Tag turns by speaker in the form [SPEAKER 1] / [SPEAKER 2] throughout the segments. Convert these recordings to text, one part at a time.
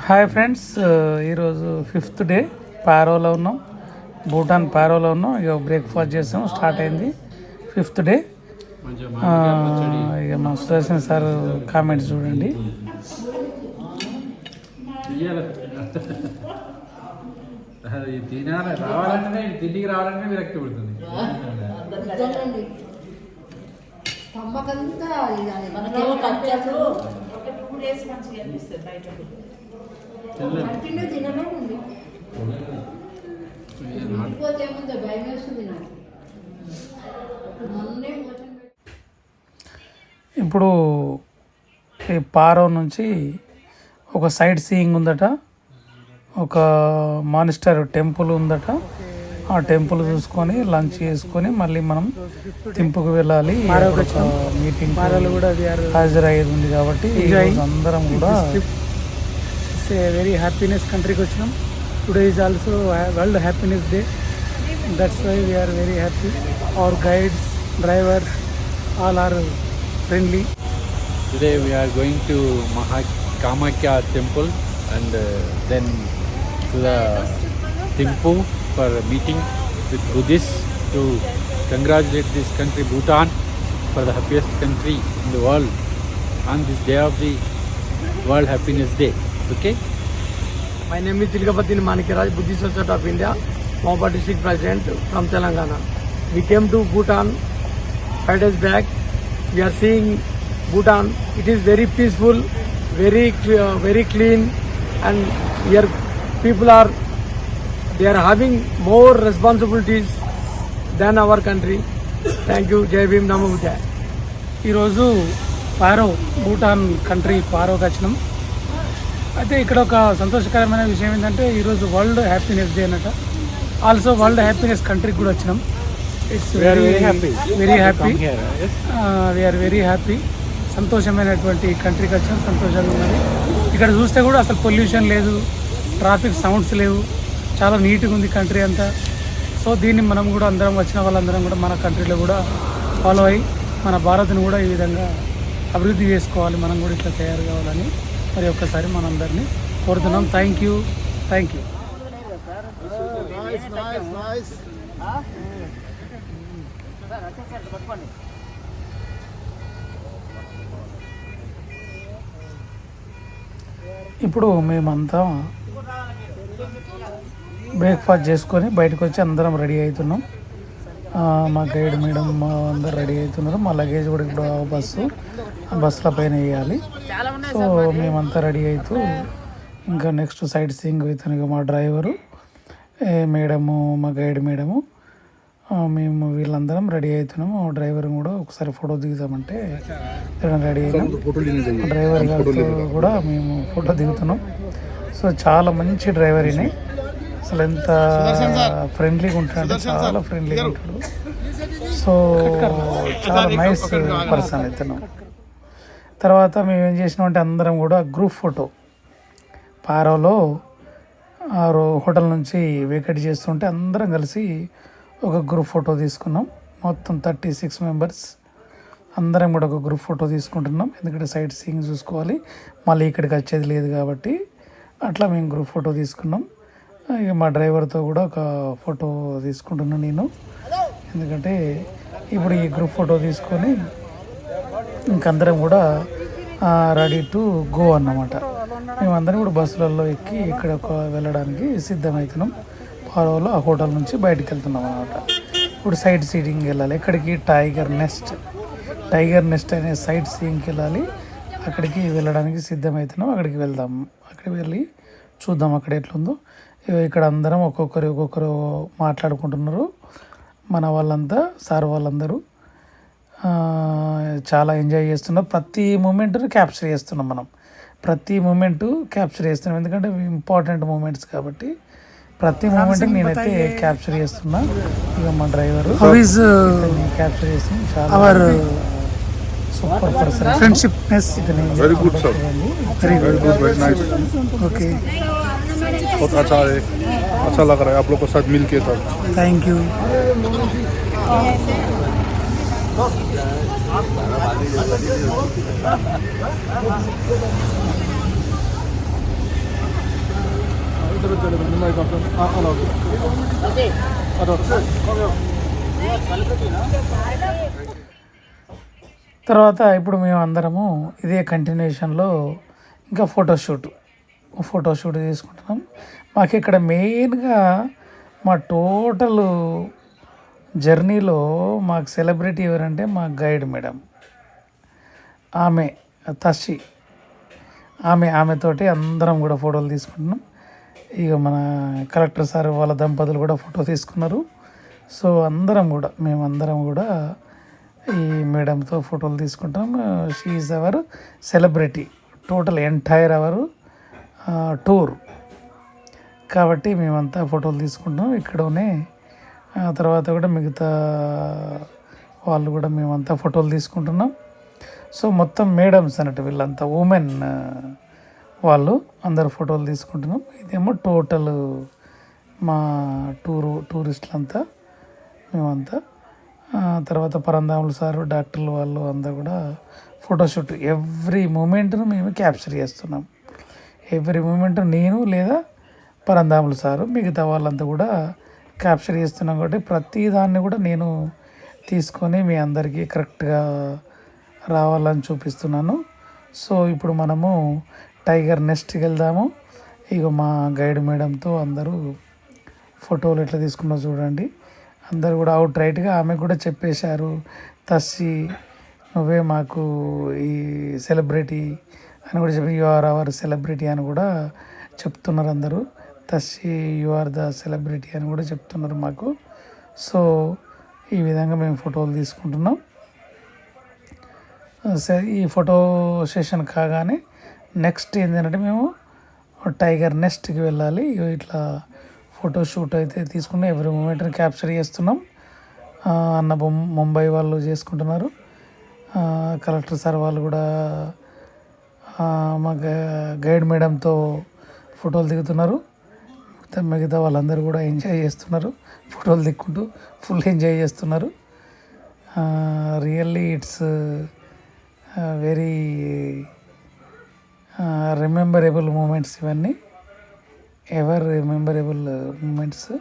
[SPEAKER 1] Hi friends, ఈరోజు 5th day పారోలో ఉన్నాం. భూటాన్ పారోలో ఉన్నాం. ఇక బ్రేక్ఫాస్ట్ చేసాం, స్టార్ట్ అయింది 5th డే. ఇక మా సుదర్శన్ సార్ కామెంట్స్ చూడండి.
[SPEAKER 2] తిండికి రావాలంటే విరక్తి పుడుతుంది.
[SPEAKER 1] ఇప్పుడు ఈ పారో నుంచి ఒక సైట్ సీయింగ్ ఉందట, ఒక మానిస్టర్ టెంపుల్ ఉందట. ఆ టెంపుల్ చూసుకొని లంచ్ చేసుకొని మళ్ళీ మనం తింపుకు వెళ్ళాలి. మీటింగ్ హాజరయ్యేది ఉంది కాబట్టి అందరం కూడా వెరీ హ్యాపీనెస్ కంట్రీకి వచ్చినాం. Today is also world happiness day. That's why we are very happy. Our guides, drivers all are friendly.
[SPEAKER 2] Today we are going to Kamakya temple and then to the Thimphu for a meeting with Buddhists to congratulate this country Bhutan for the happiest country in the world on this day of the World Happiness Day. Okay?
[SPEAKER 3] My name is Tilgapati Manikiraj, Buddhist Society of India, Mohapur District President from Telangana. We came to Bhutan 5 days back. We are seeing Bhutan. It is very peaceful, very clean, and here people are having more responsibilities than our country. Thank you. Jai Bhim, Namo Buddhaya.
[SPEAKER 1] ఈరోజు Paro, Bhutan country పారోకి వచ్చినాం. అయితే ఇక్కడ ఒక సంతోషకరమైన విషయం ఏంటంటే ఈరోజు world happiness day అన్నట. ఆల్సో వరల్డ్ హ్యాపీనెస్ కంట్రీకి కూడా వచ్చినాం. It's very happy. We are very happy. సంతోషమైనటువంటి కంట్రీకి వచ్చినాం, సంతోషంగా ఉన్నది. ఇక్కడ చూస్తే కూడా అసలు పొల్యూషన్ లేదు, ట్రాఫిక్ సౌండ్స్ లేవు, చాలా నీట్గా ఉంది కంట్రీ అంతా. సో దీన్ని మనం కూడా అందరం, వచ్చిన వాళ్ళందరం కూడా మన కంట్రీలో కూడా ఫాలో అయ్యి మన భారత్ని కూడా ఈ విధంగా అభివృద్ధి చేసుకోవాలి, మనం కూడా ఇట్లా తయారు కావాలని మరి ఒక్కసారి మనందరినీ కోరుతున్నాం. Thank you. ఇప్పుడు మేమంతా బ్రేక్ఫాస్ట్ చేసుకొని బయటకు వచ్చి అందరం రెడీ అవుతున్నాం. మా గైడ్ మేడం అందరు రెడీ అవుతున్నారు. మా లగేజ్ కూడా ఇప్పుడు బస్సుల పైన వేయాలి. సో మేమంతా రెడీ అవుతూ ఇంకా నెక్స్ట్ సైట్ సీయింగ్ అవుతాను. మా డ్రైవరు, మేడము, మా గైడ్ మేడము, మేము వీళ్ళందరం రెడీ అవుతున్నాము. డ్రైవర్ కూడా ఒకసారి ఫోటో దిగుతామంటే రెడీ అయినాం. డ్రైవర్ గారితో కూడా మేము ఫోటో దిగుతున్నాం. సో చాలా మంచి డ్రైవర్ అయినాయి. అసలు ఎంత ఫ్రెండ్లీగా ఉంటాడు, చాలా ఫ్రెండ్లీగా ఉంటాడు. సో చాలా నైస్ పర్సన్ అవుతున్నాం. తర్వాత మేము ఏం చేసినామంటే అందరం కూడా గ్రూప్ ఫోటో పారోలో హోటల్ నుంచి వేకెట్ చేస్తుంటే అందరం కలిసి ఒక గ్రూప్ ఫోటో తీసుకున్నాం. మొత్తం 36 మెంబర్స్ అందరం కూడా ఒక గ్రూప్ ఫోటో తీసుకుంటున్నాం. ఎందుకంటే సైట్ సీయింగ్ చూసుకోవాలి, మళ్ళీ ఇక్కడికి వచ్చేది లేదు కాబట్టి అట్లా మేము గ్రూప్ ఫోటో తీసుకున్నాం. ఇక మా డ్రైవర్తో కూడా ఒక ఫోటో తీసుకుంటున్నాను నేను. ఎందుకంటే ఇప్పుడు ఈ గ్రూప్ ఫోటో తీసుకొని ఇంకందరం కూడా రెడీ టు గో అన్నమాట. మేమందరం కూడా బస్సులలో ఎక్కి ఇక్కడ వెళ్ళడానికి సిద్ధమవుతున్నాం. పారోలో ఆ హోటల్ నుంచి బయటకు వెళ్తున్నాం అన్నమాట. ఇప్పుడు సైట్ సీయింగ్కి వెళ్ళాలి. ఎక్కడికి? టైగర్ నెస్ట్ అనే సైట్ సీయింగ్కి వెళ్ళాలి. అక్కడికి వెళ్ళడానికి సిద్ధమవుతున్నాం. అక్కడికి వెళ్దాం. అక్కడికి వెళ్ళి చూద్దాం అక్కడ ఎట్లుందో. ఇక్కడ అందరం ఒక్కొక్కరు మాట్లాడుకుంటున్నారు. మన వాళ్ళంతా, సార్ వాళ్ళందరూ చాలా ఎంజాయ్ చేస్తున్నాం. ప్రతి మూమెంట్ను క్యాప్చర్ చేస్తున్నాం. మనం ప్రతి మూమెంట్ క్యాప్చర్ చేస్తున్నాం. ఎందుకంటే ఇంపార్టెంట్ మూమెంట్స్ కాబట్టి ప్రతి మూమెంట్ నేనైతే క్యాప్చర్ చేస్తున్నా. ఇక మా డ్రైవర్ క్యాప్చర్ చేస్తున్నాం. చాలా సూపర్ పర్సన్. ఫ్రెండ్షిప్నెస్ ఇతని
[SPEAKER 4] very good sir. Very nice.
[SPEAKER 1] Okay,
[SPEAKER 4] बहुत अच्छा लग रहा है आप लोग के साथ मिलके सर.
[SPEAKER 1] Thank you. తర్వాత ఇప్పుడు మేము అందరము ఇదే కంటిన్యూషన్లో ఇంకా ఫోటోషూట్ తీసుకుంటున్నాం. మాకు ఇక్కడ మెయిన్గా మా టోటల్ జర్నీలో మాకు సెలబ్రిటీ ఎవరంటే మా గైడ్ మేడం, ఆమె తషి, ఆమెతోటి అందరం కూడా ఫోటోలు తీసుకుంటున్నాం. ఇక మన కలెక్టర్ సార్ వాళ్ళ దంపతులు కూడా ఫోటో తీసుకున్నారు. సో మేమందరం కూడా ఈ మేడంతో ఫోటోలు తీసుకుంటాం. She is our celebrity total entire hour tour కాబట్టి మేమంతా ఫోటోలు తీసుకుంటాం ఇక్కడనే. తర్వాత కూడా మిగతా వాళ్ళు కూడా మేమంతా ఫోటోలు తీసుకుంటున్నాం. సో మొత్తం మేడమ్స్ అన్నట్టు వీళ్ళంతా ఉమెన్ వాళ్ళు అందరు ఫోటోలు తీసుకుంటున్నాం. ఇదేమో టోటల్ మా టూరిస్టులంతా మేమంతా. తర్వాత పరంధాములు సారు, డాక్టర్లు వాళ్ళు అందరూ కూడా ఫోటోషూట్ ఎవ్రీ మూమెంట్ను మేము క్యాప్చర్ చేస్తున్నాం. ఎవ్రీ మూమెంట్ నేను లేదా పరంధాములు సారు మిగతా వాళ్ళంతా కూడా క్యాప్చర్ చేస్తున్నాం. కాబట్టి ప్రతి దాన్ని కూడా నేను తీసుకొని మీ అందరికీ కరెక్ట్గా రావాలని చూపిస్తున్నాను. సో ఇప్పుడు మనము టైగర్ నెస్ట్కి వెళ్దాము. ఇక మా గైడ్ మేడంతో అందరూ ఫోటోలు ఎట్లా తీసుకున్నా చూడండి. అందరు కూడా అవుట్ రైట్గా ఆమె కూడా చెప్పేశారు, తస్సి నువ్వే మాకు ఈ సెలబ్రిటీ అని కూడా చెప్పి, యు ఆర్ అవర్ సెలబ్రిటీ అని కూడా చెప్తున్నారు అందరూ. తస్సి యు ఆర్ ద సెలబ్రిటీ అని కూడా చెప్తున్నారు మాకు. సో ఈ విధంగా మేము ఫోటోలు తీసుకుంటున్నాం. సరే, ఈ ఫోటో సెషన్ కాగానే నెక్స్ట్ ఏంటంటే మేము టైగర్ నెస్ట్కి వెళ్ళాలి. ఇట్లా ఫోటోషూట్ అయితే తీసుకున్నాం. ఎవ్రీ మూమెంట్ని క్యాప్చర్ చేస్తున్నాం. అన్న ముంబై వాళ్ళు చేసుకుంటున్నారు. కలెక్టర్ సార్ వాళ్ళు కూడా మా గైడ్ మేడంతో ఫోటోలు దిగుతున్నారు. మిగతా వాళ్ళందరూ కూడా ఎంజాయ్ చేస్తున్నారు, ఫోటోలు దిక్కుంటూ ఫుల్ ఎంజాయ్ చేస్తున్నారు. Really it's very rememberable moments ఇవన్నీ, ఎవర్ రిమెంబరబుల్ మూమెంట్స్.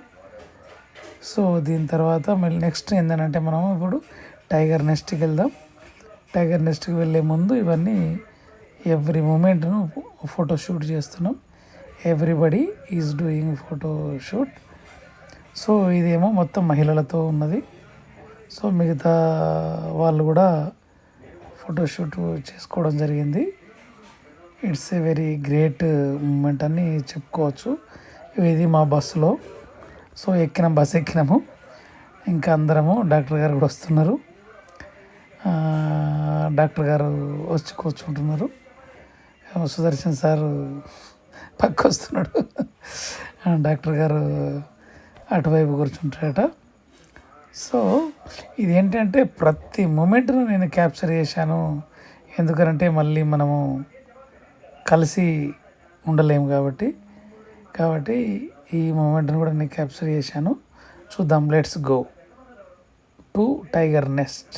[SPEAKER 1] సో దీని తర్వాత మళ్ళీ నెక్స్ట్ ఏంటంటే మనం ఇప్పుడు టైగర్ నెస్ట్కి వెళ్దాం. టైగర్ నెస్ట్కి వెళ్ళే ముందు ఇవన్నీ ఎవ్రీ మూమెంట్ను ఫోటోషూట్ చేస్తున్నాం. Everybody is doing photoshoot. So ఇదేమో మొత్తం మహిళలతో ఉన్నది. సో మిగతా వాళ్ళు కూడా ఫోటోషూట్ చేసుకోవడం జరిగింది. It's a very great moment అని చెప్పుకోవచ్చు. ఇది మా బస్సులో. సో బస్సు ఎక్కినాము. ఇంకా అందరము డాక్టర్ గారు కూడా వస్తున్నారు. డాక్టర్ గారు వచ్చి కూర్చుంటున్నారు. సుదర్శన్ సార్ పక్క వస్తున్నాడు. డాక్టర్ గారు అటువైపు కూర్చుంటారట. సో ఇదేంటంటే ప్రతి మూమెంట్ను నేను క్యాప్చర్ చేశాను. ఎందుకంటే మళ్ళీ మనము కలిసి ఉండలేము కాబట్టి ఈ మూమెంట్ని కూడా నేను క్యాప్చర్ చేశాను. చూద్దాం, let's go to tiger nest.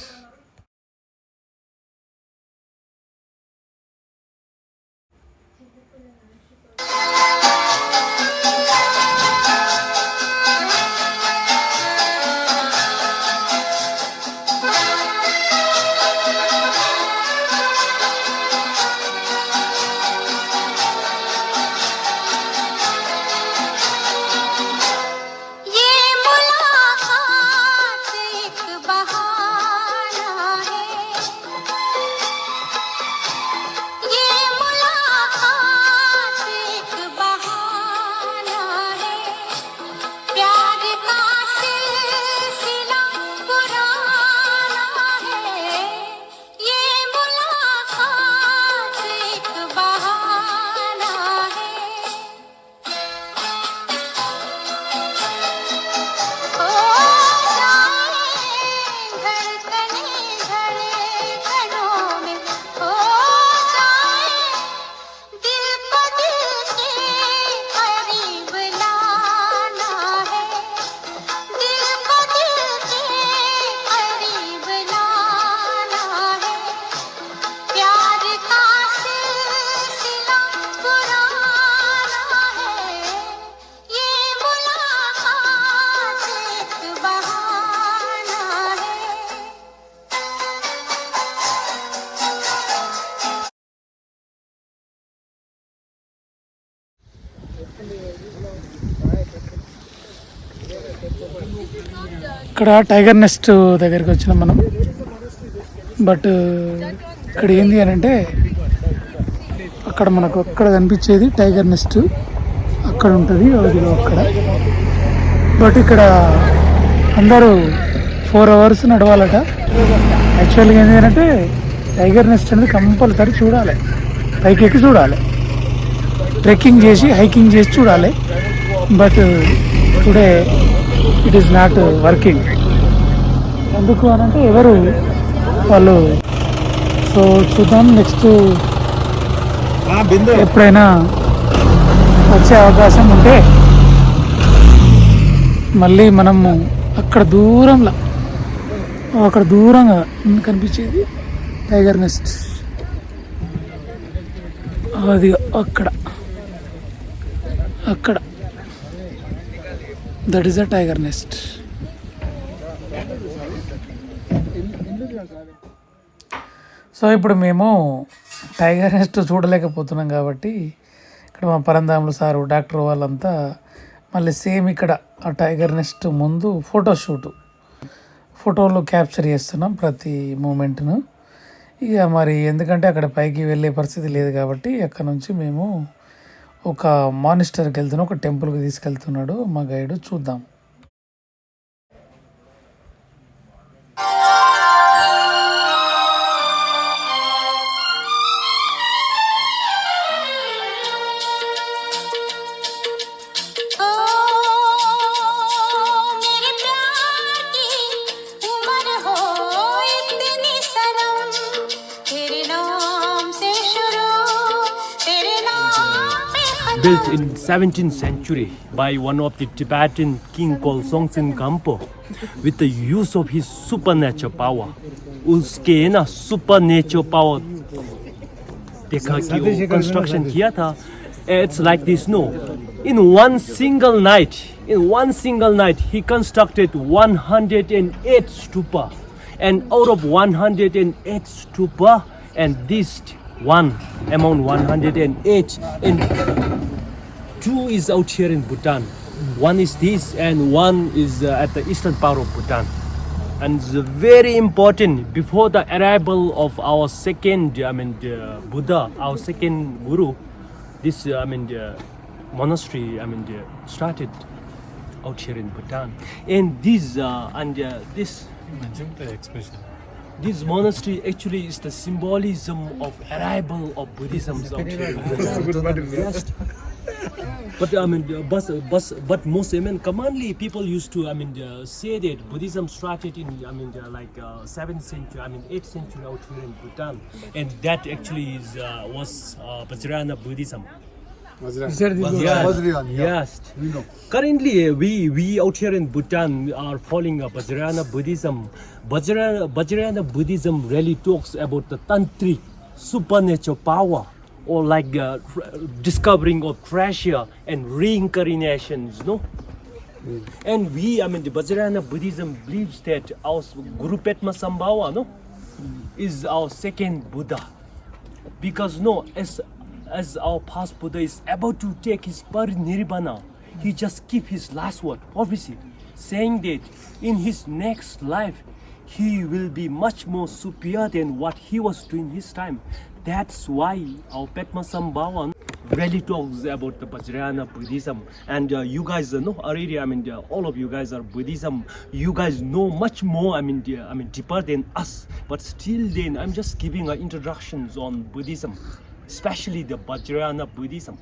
[SPEAKER 5] ये मुलाकात एक बहाना
[SPEAKER 1] ఇక్కడ టైగర్ నెస్ట్ దగ్గరికి వచ్చినాం మనం. బట్ ఇక్కడ ఏంది అని అంటే అక్కడ మనకు అక్కడ కనిపించేది టైగర్ నెస్ట్ అక్కడ ఉంటుంది అదిలో అక్కడ. బట్ ఇక్కడ అందరూ 4 hours నడవాలట. యాక్చువల్గా ఏంటి అంటే టైగర్ నెస్ట్ అనేది కంపల్సరీ చూడాలి, పైకి ఎక్కి చూడాలి, ట్రెక్కింగ్ చేసి హైకింగ్ చేసి చూడాలి. But today it is not working. ఎందుకు అని అంటే ఎవరు వాళ్ళు. సో చూద్దాం నెక్స్ట్ ఎప్పుడైనా వచ్చే అవకాశం ఉంటే మళ్ళీ మనము అక్కడ దూరంగా కనిపించేది టైగర్ నెస్ట్, అది అక్కడ that is a tiger nest. So ఇప్పుడు మేము టైగర్ నెస్ట్ చూడలేకపోతున్నాం కాబట్టి ఇక్కడ మా పరంధాములు సారు డాక్టర్ వాళ్ళంతా మళ్ళీ సేమ్ ఇక్కడ ఆ టైగర్ నెస్ట్ ముందు ఫోటోలు క్యాప్చర్ చేస్తున్నాం ప్రతి మూమెంట్ను. ఇక మరి ఎందుకంటే అక్కడ పైకి వెళ్ళే పరిస్థితి లేదు కాబట్టి అక్కడ నుంచి మేము ఒక మానిస్టర్కి వెళ్తున్నాం, ఒక టెంపుల్కి తీసుకెళ్తున్నాడు మా గైడ్. చూద్దాం.
[SPEAKER 5] Built in 17th century by one of the Tibetan king called Songtsen Gampo with the use of his supernatural power. उसके ना supernatural power देखा कि वो construction किया था. It's like this, no? In one single night he constructed 108 stupa, and out of 108 stupa, and this one among 108, and 2 is out here in Bhutan. One is this and one is at the eastern part of Bhutan. And it's very important, before the arrival of our second Buddha, our second Guru, this monastery started out here in Bhutan. And this monastery actually is the symbolism of arrival of Buddhism out here in Bhutan. Yes. But most commonly people used to say that Buddhism started in 7th century, 8th century out here in Bhutan, and that actually was Vajrayana Buddhism. Yes. Currently, we out here in Bhutan are following Vajrayana Buddhism. Vajrayana Buddhism really talks about the tantric supernatural power, or like discovering of treasure and reincarnations, no? And we, the Vajrayana Buddhism believes that our Guru Padmasambhava, no, is our second Buddha, because no, as our past Buddha is about to take his parinirvana, he just keep his last word, prophecy, saying that in his next life he will be much more superior than what he was doing his time. That's why our Padmasambhava really talks about the Vajrayana Buddhism. And you guys know already, all of you guys are Buddhism. You guys know much more, deeper than us. But still then, I'm just giving introductions on Buddhism, especially the Vajrayana Buddhism.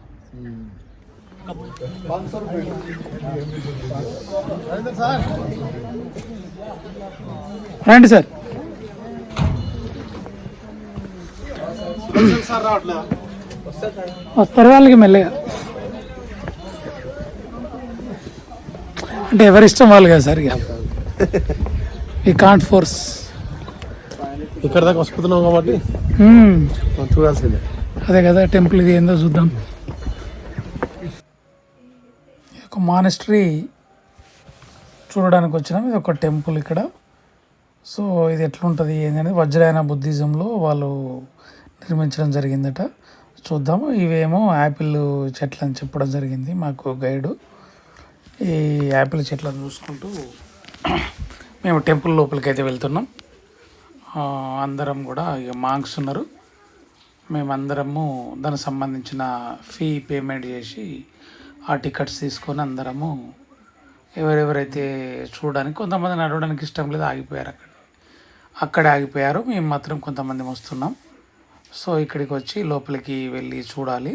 [SPEAKER 1] రండి sir. వస్తారు వాళ్ళకి మెల్లగా, అంటే ఎవరి ఇష్టం వాళ్ళు కదా sir. ఇక ఈ కాంట్ ఫోర్స్.
[SPEAKER 4] ఇక్కడ దాకా వస్తున్నాం కాబట్టి చూడాల్సిందే.
[SPEAKER 1] అదే కదా టెంపుల్ ఇది ఏందో చూద్దాం. ఒక మానిస్టరీ చూడడానికి వచ్చినాం. ఇది ఒక టెంపుల్ ఇక్కడ. సో ఇది ఎట్లుంటుంది ఏంటనేది వజ్రాయన బుద్ధిజంలో వాళ్ళు నిర్మించడం జరిగిందట. చూద్దాము. ఇవేమో యాపిల్ చెట్లు అని చెప్పడం జరిగింది మాకు గైడు. ఈ యాపిల్ చెట్లను చూసుకుంటూ మేము టెంపుల్ లోపలికి అయితే వెళ్తున్నాం. అందరం కూడా ఇక మాంక్స్ ఉన్నారు. మేమందరము దానికి సంబంధించిన ఫీ పేమెంట్ చేసి ఆ టికెట్స్ తీసుకొని అందరము ఎవరెవరైతే చూడడానికి, కొంతమంది నడవడానికి ఇష్టం లేదు ఆగిపోయారు, అక్కడే ఆగిపోయారు. మేము మాత్రం కొంతమంది వస్తున్నాం. సో ఇక్కడికి వచ్చి లోపలికి వెళ్ళి చూడాలి.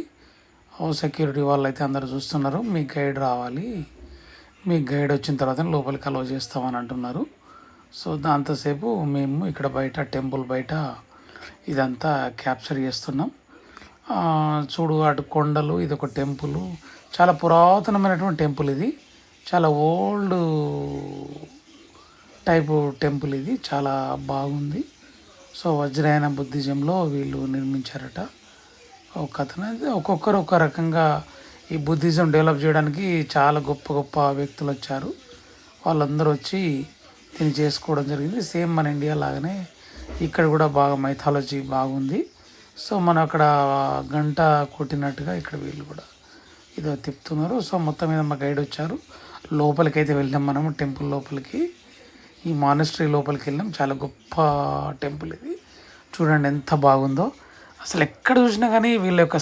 [SPEAKER 1] సెక్యూరిటీ వాళ్ళు అయితే అందరూ చూస్తున్నారు. మీ గైడ్ రావాలి, మీ గైడ్ వచ్చిన తర్వాత లోపలికి అలౌ చేస్తామని అంటున్నారు. సో దాంతోసేపు మేము ఇక్కడ బయట టెంపుల్ బయట ఇదంతా క్యాప్చర్ చేస్తున్నాం. చూడు అటు కొండలు, ఇది ఒక టెంపుల్, చాలా పురాతనమైనటువంటి టెంపుల్ ఇది. చాలా ఓల్డ్ టైపు టెంపుల్ ఇది, చాలా బాగుంది. సో వజ్రాయన బుద్ధిజంలో వీళ్ళు నిర్మించారట. ఒక అతను ఒక్కొక్కరు ఒక రకంగా ఈ బుద్ధిజం డెవలప్ చేయడానికి చాలా గొప్ప గొప్ప వ్యక్తులు వచ్చారు. వాళ్ళందరూ వచ్చి దీన్ని చేసుకోవడం జరిగింది. సేమ్ మన ఇండియా లాగానే ఇక్కడ కూడా బాగా మైథాలజీ బాగుంది. సో మనం అక్కడ గంట కొట్టినట్టుగా ఇక్కడ వీళ్ళు కూడా ఇదో తిప్పుతున్నారు. సో మొత్తం మీద మా గైడ్ వచ్చారు. లోపలికి అయితే వెళ్ళాం మనము, టెంపుల్ లోపలికి, ఈ మానస్ట్రీ లోపలికి వెళ్ళాం. చాలా గొప్ప టెంపుల్ ఇది, చూడండి ఎంత బాగుందో. అసలు ఎక్కడ చూసినా కానీ వీళ్ళ యొక్క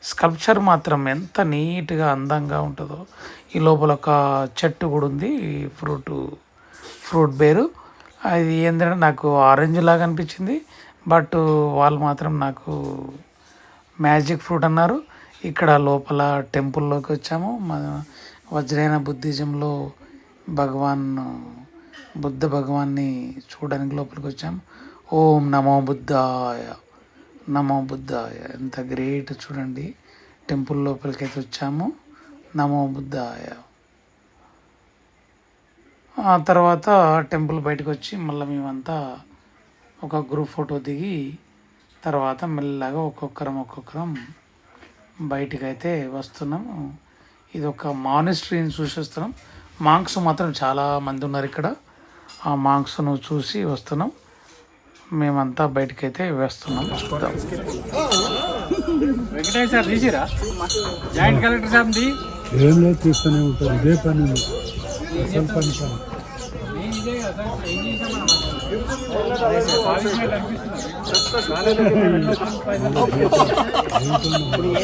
[SPEAKER 1] స్కల్ప్చర్ మాత్రం ఎంత నీట్గా అందంగా ఉంటుందో. ఈ లోపల ఒక చెట్టు కూడా ఉంది, ఫ్రూట్ బేరు. అది ఏంటంటే నాకు ఆరెంజ్ లాగా అనిపించింది, బట్ వాళ్ళు మాత్రం నాకు మ్యాజిక్ ఫ్రూట్ అన్నారు. ఇక్కడ లోపల టెంపుల్లోకి వచ్చాము. మన వజ్రాయన బుద్ధిజంలో బుద్ధ భగవాన్ని చూడడానికి లోపలికి వచ్చాము. ఓం నమో బుద్ధాయ, నమో బుద్ధాయ. ఎంత గ్రేట్ చూడండి. టెంపుల్ లోపలికి అయితే వచ్చాము. నమో బుద్ధాయ. ఆ తర్వాత టెంపుల్ బయటకు వచ్చి మళ్ళీ మేమంతా ఒక గ్రూప్ ఫోటో దిగి తర్వాత మెల్లగా ఒక్కొక్కరం బయటికి అయితే వస్తున్నాము. ఇది ఒక మానిస్ట్రీని చూసి వస్తున్నాం. మాంక్స్ మాత్రం చాలా మంది ఉన్నారు ఇక్కడ. ఆ మాంక్స్ను చూసి వస్తున్నాం. మేమంతా బయటకైతే వేస్తున్నాం. చూద్దాం.
[SPEAKER 2] వెంకటేష్ సార్ తీసిరా జాయింట్ కలెక్టర్ సాబ్ది
[SPEAKER 6] ఏం లేదు, తీస్తూనే ఉంటారు. ఇదే పని అసలు పని.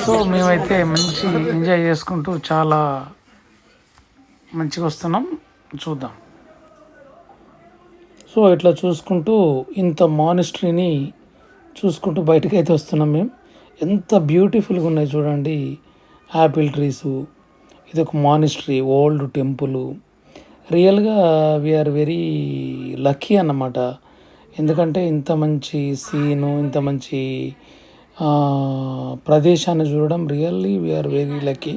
[SPEAKER 1] సో మేమైతే మంచి ఎంజాయ్ చేసుకుంటూ చాలా మంచిగా వస్తున్నాం. చూద్దాం. సో ఇట్లా చూసుకుంటూ ఇంత మానిస్ట్రీని చూసుకుంటూ బయటకు అయితే వస్తున్నాం మేము. ఎంత బ్యూటిఫుల్గా ఉన్నాయి చూడండి. యాపిల్ ట్రీసు, ఇది ఒక మానిస్ట్రీ, ఓల్డ్ టెంపుల్. రియల్గా వీఆర్ వెరీ లక్కీ అన్నమాట. ఎందుకంటే ఇంత మంచి సీను, ఇంత మంచి ప్రదేశాన్ని చూడడం రియల్లీ వీఆర్ వెరీ లక్కీ.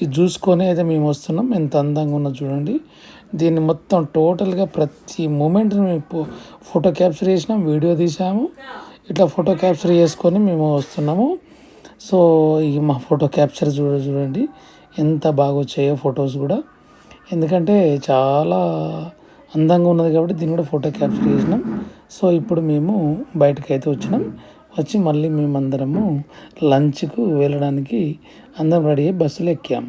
[SPEAKER 1] ఇది చూసుకొని అయితే మేము వస్తున్నాం. ఎంత అందంగా ఉన్నది చూడండి. దీన్ని మొత్తం టోటల్గా ప్రతి మూమెంట్ని మేము ఫోటో క్యాప్చర్ చేసినాం, వీడియో తీసాము. ఇట్లా ఫోటో క్యాప్చర్ చేసుకొని మేము వస్తున్నాము. సో ఈ మా ఫోటో క్యాప్చర్ చూడండి ఎంత బాగా వచ్చాయో ఫొటోస్ కూడా. ఎందుకంటే చాలా అందంగా ఉన్నది కాబట్టి దీన్ని కూడా ఫోటో క్యాప్చర్ చేసినాం. సో ఇప్పుడు మేము బయటకు అయితే వచ్చినాం. వచ్చి మళ్ళీ మేమందరము లంచ్కు వెళ్ళడానికి అందరం రెడీ అయ్యి బస్సులో ఎక్కాం.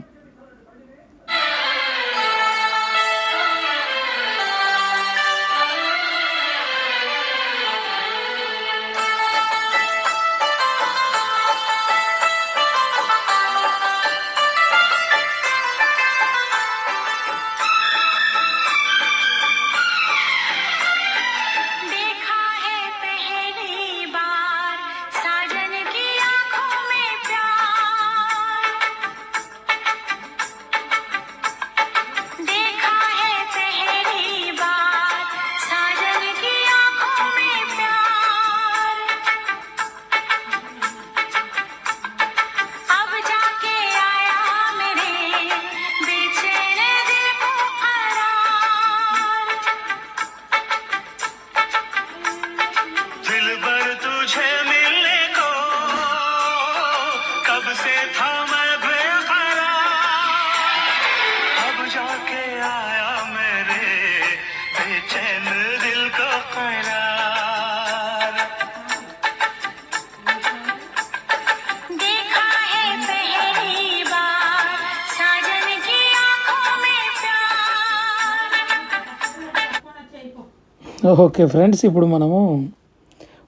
[SPEAKER 1] ఓకే ఫ్రెండ్స్, ఇప్పుడు మనము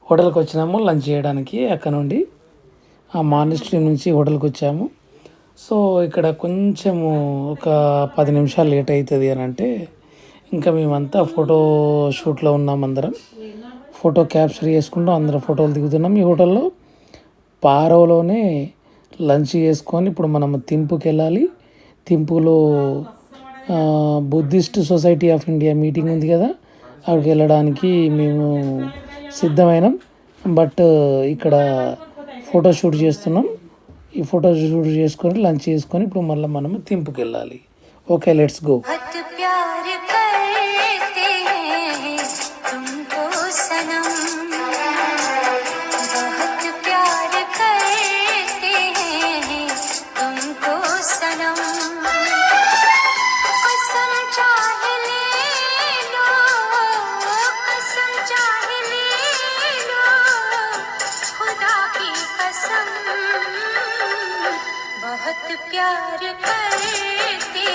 [SPEAKER 1] హోటల్కి వచ్చినాము లంచ్ చేయడానికి. అక్కడ నుండి ఆ మానిస్ట్రీ నుంచి హోటల్కి వచ్చాము. సో ఇక్కడ కొంచెము ఒక 10 నిమిషాలు లేట్ అవుతుంది అని అంటే, ఇంకా మేమంతా ఫోటో షూట్లో ఉన్నాం. అందరం ఫోటో క్యాప్చర్ చేసుకుంటూ అందరం ఫోటోలు దిగుతున్నాం. ఈ హోటల్లో పారోలోనే లంచ్ చేసుకొని ఇప్పుడు మనం తింపుకి వెళ్ళాలి. తింపులో Buddhist society of India meeting ఉంది కదా, అక్కడికి వెళ్ళడానికి మేము సిద్ధమైనాం. బట్ ఇక్కడ ఫోటో షూట్ చేస్తున్నాం. ఈ ఫోటో షూట్ చేసుకొని లంచ్ చేసుకొని ఇప్పుడు మళ్ళీ మనము తింపుకి వెళ్ళాలి. Okay, let's go.
[SPEAKER 7] प्यार करते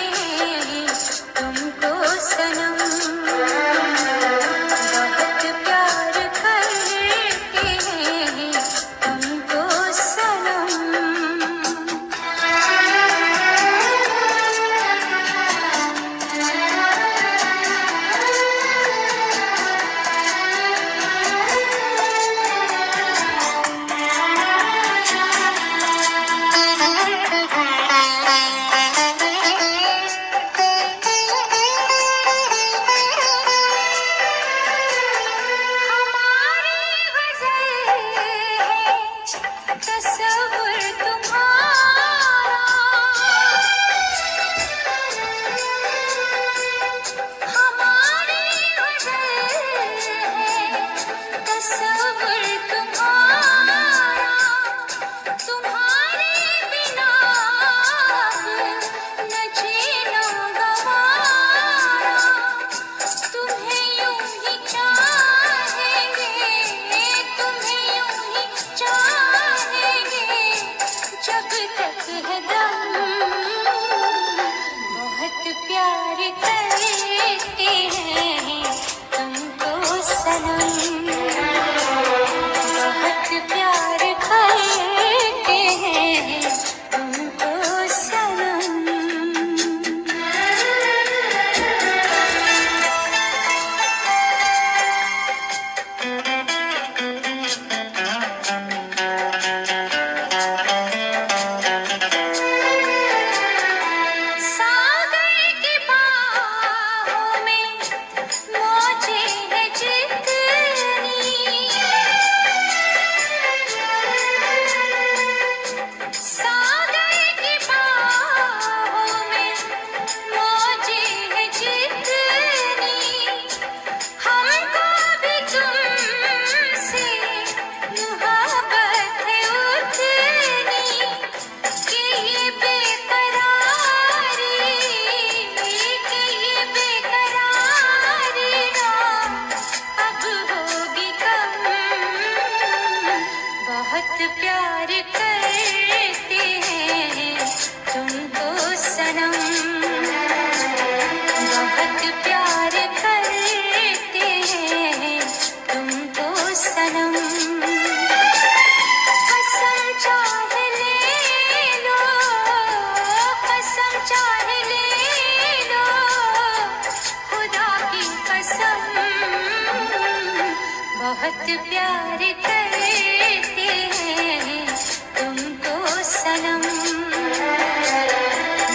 [SPEAKER 7] हैं तुमको सनम, बहुत प्यार करते हैं तुमको सनम। बहुत प्यार करते हैं तुमको सनम,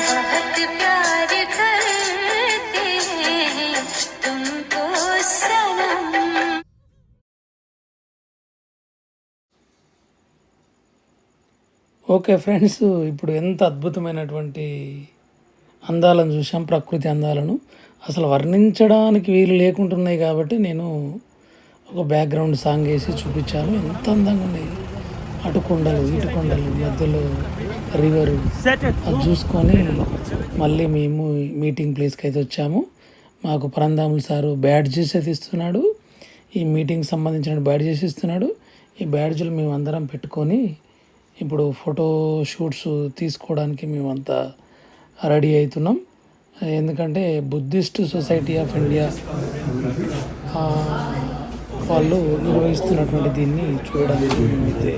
[SPEAKER 7] बहुत प्यार करते हैं तुमको सनम।
[SPEAKER 1] ఓకే ఫ్రెండ్స్, ఇప్పుడు ఎంత అద్భుతమైనటువంటి అందాలను చూసాం, ప్రకృతి అందాలను అసలు వర్ణించడానికి వీలు లేకుంటున్నాయి. కాబట్టి నేను ఒక బ్యాక్గ్రౌండ్ సాంగ్ వేసి చూపించాను. ఎంత అందంగా ఉన్నాయి, అటు కొండలు ఇటు కొండలు మధ్యలో రివరు. అది చూసుకొని మళ్ళీ మేము మీటింగ్ ప్లేస్కి అయితే వచ్చాము. మాకు పరంధాములు సారు బ్యాడ్జెస్ అయితే ఇస్తున్నాడు, ఈ మీటింగ్కి సంబంధించిన బ్యాడ్జెస్ ఇస్తున్నాడు. ఈ బ్యాడ్జీలు మేము అందరం పెట్టుకొని ఇప్పుడు ఫోటో షూట్స్ తీసుకోవడానికి మేమంతా రెడీ అవుతున్నాం. ఎందుకంటే బుద్ధిస్ట్ సొసైటీ ఆఫ్ ఇండియా వాళ్ళు నిర్వహిస్తున్నటువంటి దీన్ని చూడడానికి మేమైతే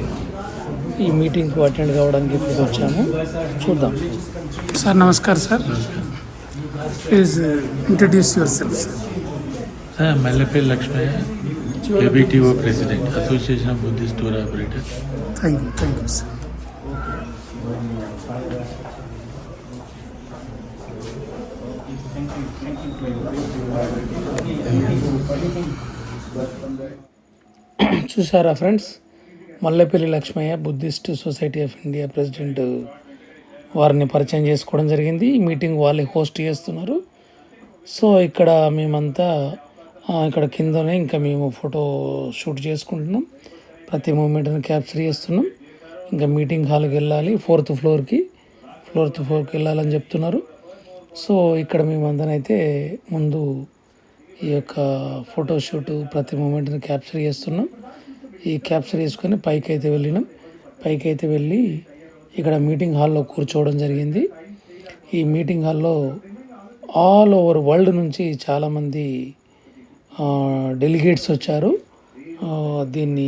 [SPEAKER 1] ఈ మీటింగ్కు అటెండ్ కావడానికి ఇప్పుడు వచ్చాము. చూద్దాం. సార్ నమస్కారం sir. Please introduce yourself sir.
[SPEAKER 8] Malapil Lakshmaya, ABTO President, Association of Buddhist Tour Operators.
[SPEAKER 1] Thank you sir. చూసారా friends, Mallepalli Lakshmaiah Buddhist society of India president వారిని పరిచయం చేసుకోవడం జరిగింది. ఈ మీటింగ్ వాళ్ళే హోస్ట్ చేస్తున్నారు. సో ఇక్కడ మేమంతా ఇక్కడ కిందనే ఇంకా మేము ఫోటో షూట్ చేసుకుంటున్నాం, ప్రతి మూమెంట్ని క్యాప్చర్ చేస్తున్నాం. ఇంకా మీటింగ్ హాల్కి వెళ్ళాలి, ఫోర్త్ ఫ్లోర్కి వెళ్ళాలని చెప్తున్నారు. సో ఇక్కడ మేమందరం అయితే ముందు ఈ యొక్క ఫోటోషూట్ ప్రతి మూమెంట్ని క్యాప్చర్ చేస్తున్నాం. ఈ క్యాప్చర్ చేసుకొని పైకి అయితే వెళ్ళి ఇక్కడ మీటింగ్ హాల్లో కూర్చోవడం జరిగింది. ఈ మీటింగ్ హాల్లో ఆల్ ఓవర్ వరల్డ్ నుంచి చాలామంది డెలిగేట్స్ వచ్చారు దీన్ని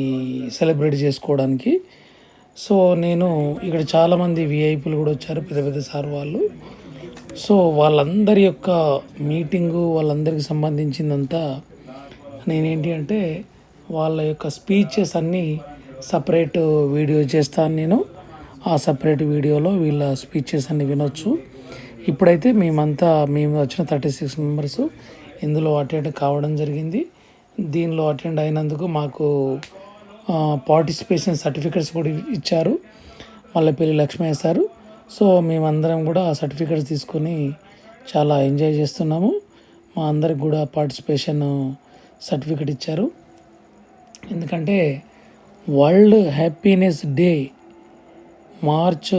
[SPEAKER 1] సెలబ్రేట్ చేసుకోవడానికి. సో నేను ఇక్కడ చాలామంది విఐపీలు కూడా వచ్చారు, పెద్ద పెద్ద సార్ వాళ్ళు. సో వాళ్ళందరి యొక్క మీటింగు, వాళ్ళందరికీ సంబంధించిందంతా నేనేంటి అంటే వాళ్ళ యొక్క స్పీచెస్ అన్నీ సపరేట్ వీడియో చేస్తాను నేను. ఆ సపరేట్ వీడియోలో వీళ్ళ స్పీచెస్ అన్నీ వినొచ్చు. ఇప్పుడైతే మేము వచ్చిన 36 మెంబర్స్ ఇందులో అటెండ్ కావడం జరిగింది. దీనిలో అటెండ్ అయినందుకు మాకు పార్టిసిపేషన్ సర్టిఫికెట్స్ కూడా ఇచ్చారు మల్లెపల్లి లక్ష్మయ్య సారు. సో మేమందరం కూడా ఆ సర్టిఫికెట్స్ తీసుకొని చాలా ఎంజాయ్ చేస్తున్నాము. మా అందరికి కూడా పార్టిసిపేషన్ సర్టిఫికెట్ ఇచ్చారు. ఎందుకంటే వరల్డ్ హ్యాపీనెస్ డే మార్చ్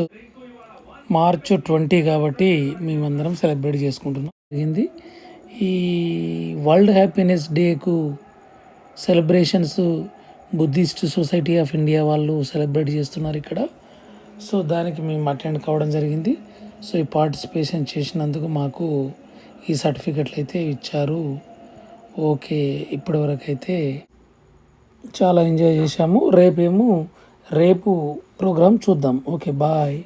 [SPEAKER 1] 20 కాబట్టి మేమందరం సెలబ్రేట్ చేసుకుంటున్నాం జరిగింది. ఈ వరల్డ్ హ్యాపీనెస్ డేకు celebrations Buddhist society of India వాళ్ళు సెలబ్రేట్ చేస్తున్నారు ఇక్కడ. సో దానికి మేము అటెండ్ కావడం జరిగింది. సో ఈ పార్టిసిపేషన్ చేసినందుకు మాకు ఈ సర్టిఫికెట్లు అయితే ఇచ్చారు. ఓకే, ఇప్పటివరకు అయితే చాలా ఎంజాయ్ చేశాము. రేపు ప్రోగ్రాం చూద్దాం. Okay, bye.